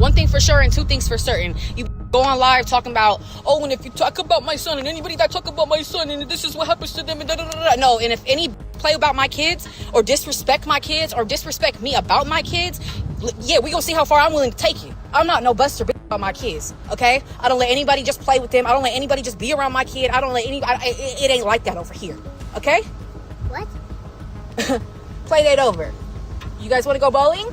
One thing for sure and two things for certain. You go on live talking about, oh, and if you talk about my son and anybody that talk about my son and this is what happens to them and da da da da. No, and if any play about my kids or disrespect my kids or disrespect me about my kids, yeah, we gonna see how far I'm willing to take you. I'm not no buster bitch about my kids, okay? I don't let anybody just play with them. I don't let anybody just be around my kid. I don't let anybody, it ain't like that over here, okay? What? Play that over. You guys want to go bowling?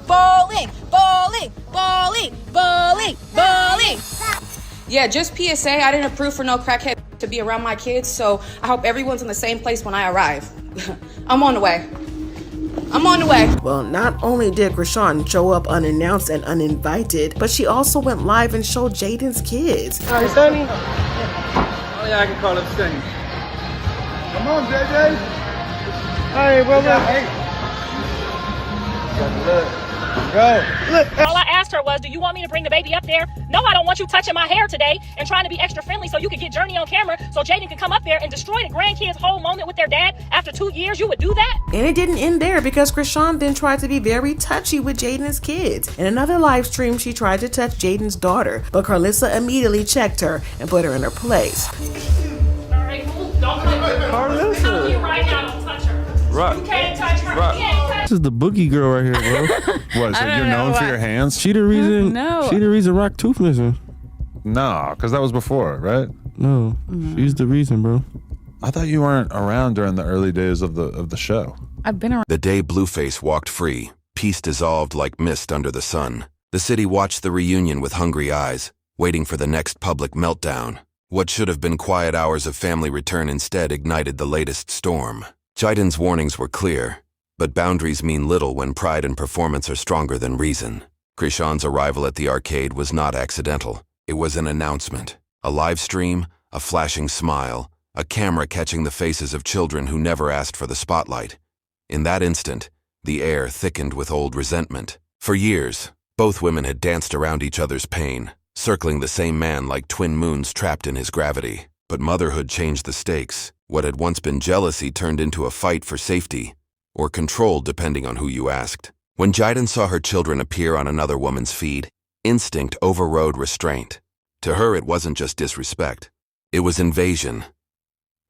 Bowling, bowling, bowling, bowling, bowling. Yeah, just PSA, I didn't approve for no crackhead to be around my kids, so I hope everyone's in the same place when I arrive. I'm on the way. I'm on the way. Well, not only did Chrisean show up unannounced and uninvited, but she also went live and showed Jaidyn's kids. Hi, Sonny. Oh yeah, I can call him Sonny. Come on, JJ. Hey, brother. Look. Go. Look. All I asked her was, do you want me to bring the baby up there? No, I don't want you touching my hair today and trying to be extra friendly so you can get Journey on camera so Jaidyn can come up there and destroy the grandkids' whole moment with their dad after 2 years. You would do that? And it didn't end there because Chrisean then tried to be very touchy with Jaidyn's kids. In another live stream, she tried to touch Jaidyn's daughter, but Carlissa immediately checked her and put her in her place. All right, don't touch her. Carlissa. I'm telling you right now, don't touch her. Right. You can't touch her. Right. You can't touch her. This is the boogie girl right here, bro. What, so you're known for your hands? She the reason. No. She the reason Rock Tooth missing. No, because that was before, right? No, she's the reason, bro. I thought you weren't around during the early days of the show. I've been around. The day Blueface walked free, peace dissolved like mist under the sun. The city watched the reunion with hungry eyes, waiting for the next public meltdown. What should have been quiet hours of family return instead ignited the latest storm. Jaidyn's warnings were clear, but boundaries mean little when pride and performance are stronger than reason. Chrisean's arrival at the arcade was not accidental. It was an announcement. A live stream, a flashing smile, a camera catching the faces of children who never asked for the spotlight. In that instant, the air thickened with old resentment. For years, both women had danced around each other's pain, circling the same man like twin moons trapped in his gravity. But motherhood changed the stakes. What had once been jealousy turned into a fight for safety, or control depending on who you asked. When Jaidyn saw her children appear on another woman's feed, instinct overrode restraint. To her, it wasn't just disrespect. It was invasion.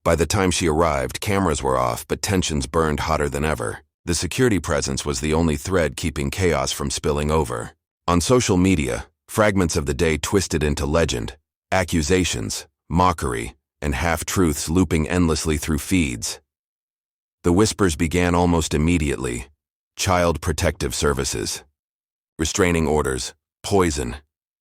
By the time she arrived, cameras were off, but tensions burned hotter than ever. The security presence was the only thread keeping chaos from spilling over. On social media, fragments of the day twisted into legend, accusations, mockery, and half-truths looping endlessly through feeds. The whispers began almost immediately. Child Protective Services. Restraining orders. Poison.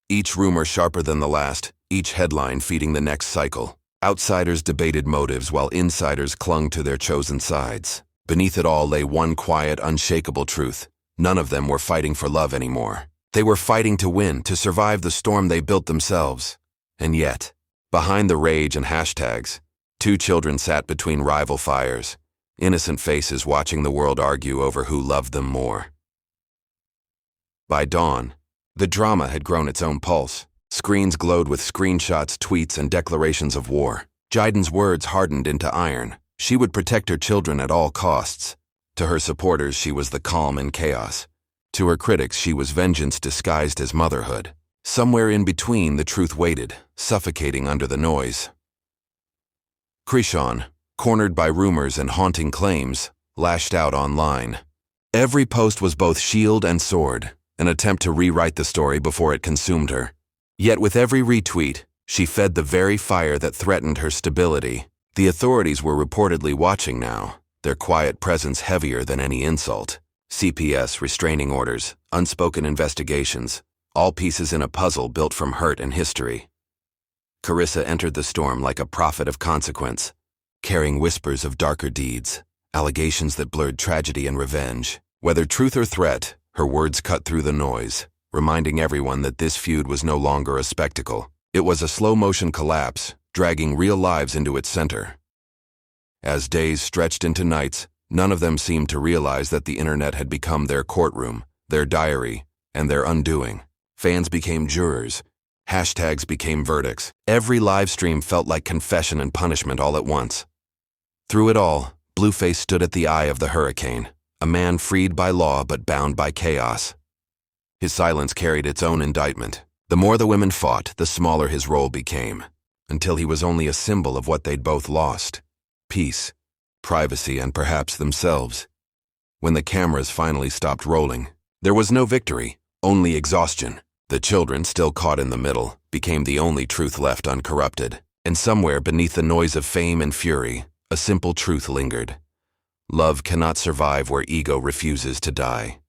Each rumor sharper than the last, each headline feeding the next cycle. Outsiders debated motives while insiders clung to their chosen sides. Beneath it all lay one quiet, unshakable truth. None of them were fighting for love anymore. They were fighting to win, to survive the storm they built themselves. And yet, behind the rage and hashtags, two children sat between rival fires, innocent faces watching the world argue over who loved them more. By dawn, the drama had grown its own pulse. Screens glowed with screenshots, tweets, and declarations of war. Jaidyn's words hardened into iron. She would protect her children at all costs. To her supporters, she was the calm in chaos. To her critics, she was vengeance disguised as motherhood. Somewhere in between, the truth waited, suffocating under the noise. Chrisean, cornered by rumors and haunting claims, lashed out online. Every post was both shield and sword, an attempt to rewrite the story before it consumed her. Yet with every retweet, she fed the very fire that threatened her stability. The authorities were reportedly watching now, their quiet presence heavier than any insult. CPS, restraining orders, unspoken investigations, all pieces in a puzzle built from hurt and history. Carissa entered the storm like a prophet of consequence, carrying whispers of darker deeds, allegations that blurred tragedy and revenge. Whether truth or threat, her words cut through the noise, reminding everyone that this feud was no longer a spectacle. It was a slow-motion collapse, dragging real lives into its center. As days stretched into nights, none of them seemed to realize that the internet had become their courtroom, their diary, and their undoing. Fans became jurors. Hashtags became verdicts. Every live stream felt like confession and punishment all at once. Through it all, Blueface stood at the eye of the hurricane, a man freed by law but bound by chaos. His silence carried its own indictment. The more the women fought, the smaller his role became, until he was only a symbol of what they'd both lost: peace, privacy, and perhaps themselves. When the cameras finally stopped rolling, there was no victory, only exhaustion. The children, still caught in the middle, became the only truth left uncorrupted. And somewhere beneath the noise of fame and fury, a simple truth lingered. Love cannot survive where ego refuses to die.